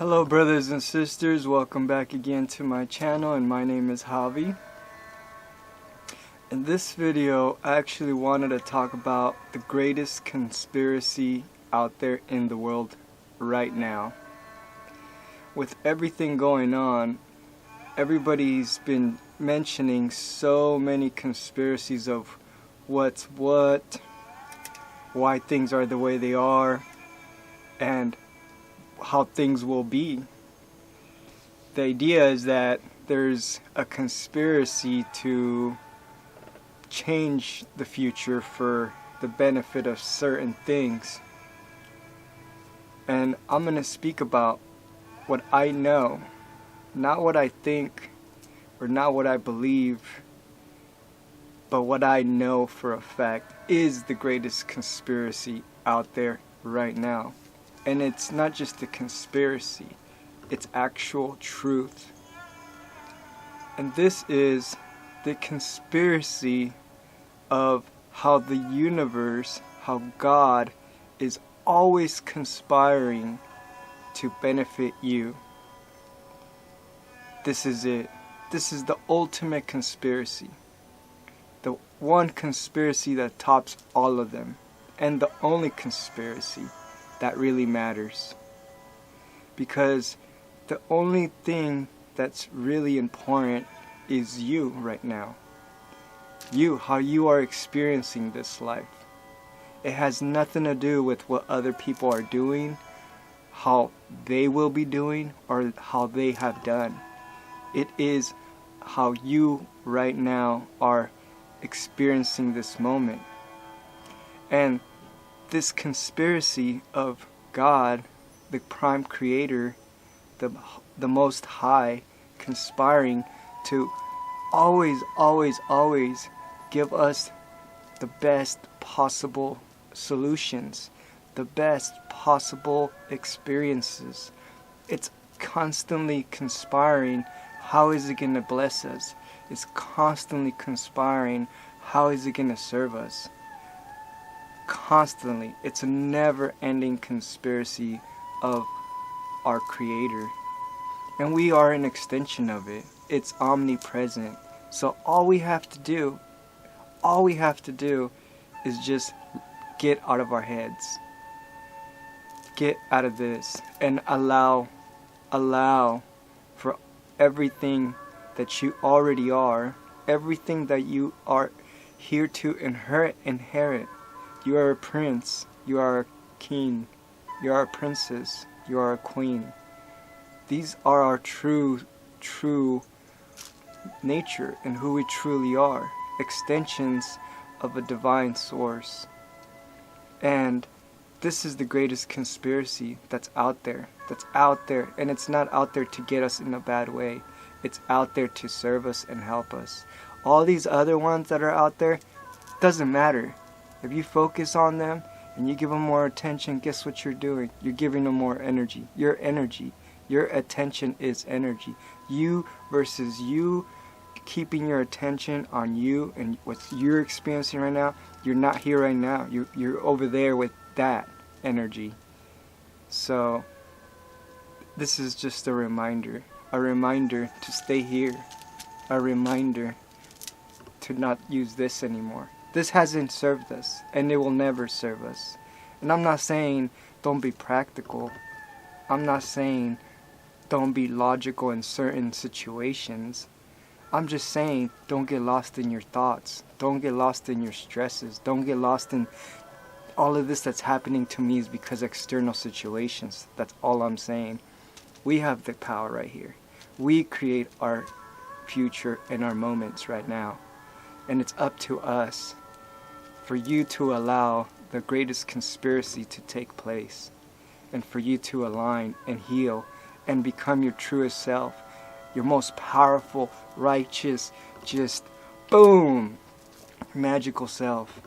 Hello brothers and sisters, welcome back again to my channel, and my name is Javi. In this video I actually wanted to talk about the greatest conspiracy out there in the world right now. With everything going on, everybody's been mentioning so many conspiracies of what's what, why things are the way they are, and how things will be. The idea is that there's a conspiracy to change the future for the benefit of certain things. And I'm going to speak about what I know, not what I think or not what I believe, but what I know for a fact is the greatest conspiracy out there right now. And it's not just a conspiracy, it's actual truth. And this is the conspiracy of how the universe, how God is always conspiring to benefit you. This is it. This is the ultimate conspiracy. The one conspiracy that tops all of them. And the only conspiracy that really matters. Because the only thing that's really important is you right now. You, how you are experiencing this life. It has nothing to do with what other people are doing, how they will be doing, or how they have done. It is how you right now are experiencing this moment. And this conspiracy of God, the prime creator, the most high, conspiring to always give us the best possible solutions, the best possible experiences. It's constantly conspiring. How is it going to bless us? It's constantly conspiring. How is it going to serve us? Constantly. It's a never-ending conspiracy of our Creator. And we are an extension of it. It's omnipresent. So all we have to do is just get out of our heads. Get out of this and allow for everything that you already are, everything that you are here to inherit. You are a prince, you are a king, you are a princess, you are a queen. These are our true nature and who we truly are, extensions of a divine source. And this is the greatest conspiracy that's out there, and it's not out there to get us in a bad way. It's out there to serve us and help us. All these other ones that are out there, doesn't matter. If you focus on them and you give them more attention, guess what you're doing? You're giving them more energy. Your energy, your attention is energy. You versus you, keeping your attention on you and what you're experiencing right now, you're not here right now. You're over there with that energy. So this is just a reminder to stay here, a reminder to not use this anymore. This hasn't served us, and it will never serve us. And I'm not saying don't be practical. I'm not saying don't be logical in certain situations. I'm just saying don't get lost in your thoughts. Don't get lost in your stresses. Don't get lost in all of this that's happening to me is because of external situations. That's all I'm saying. We have the power right here. We create our future and our moments right now. And it's up to us for you to allow the greatest conspiracy to take place, and for you to align and heal and become your truest self, your most powerful, righteous, just boom, magical self.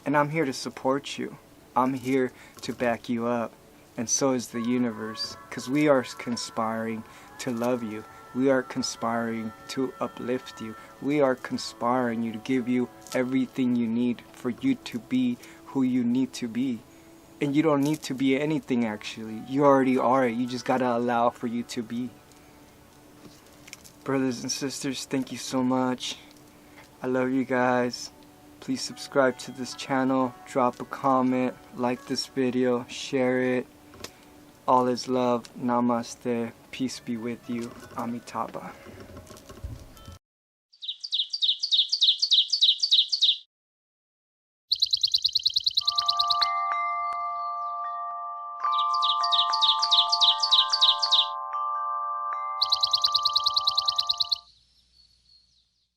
And I'm here to support you. I'm here to back you up, and so is the universe, because we are conspiring to love you. We are conspiring to uplift you. We are conspiring to give you everything you need for you to be who you need to be. And you don't need to be anything actually. You already are it. You just gotta allow for you to be. Brothers and sisters, thank you so much. I love you guys. Please subscribe to this channel, drop a comment, like this video, share it. All is love. Namaste. Peace be with you. Amitabha.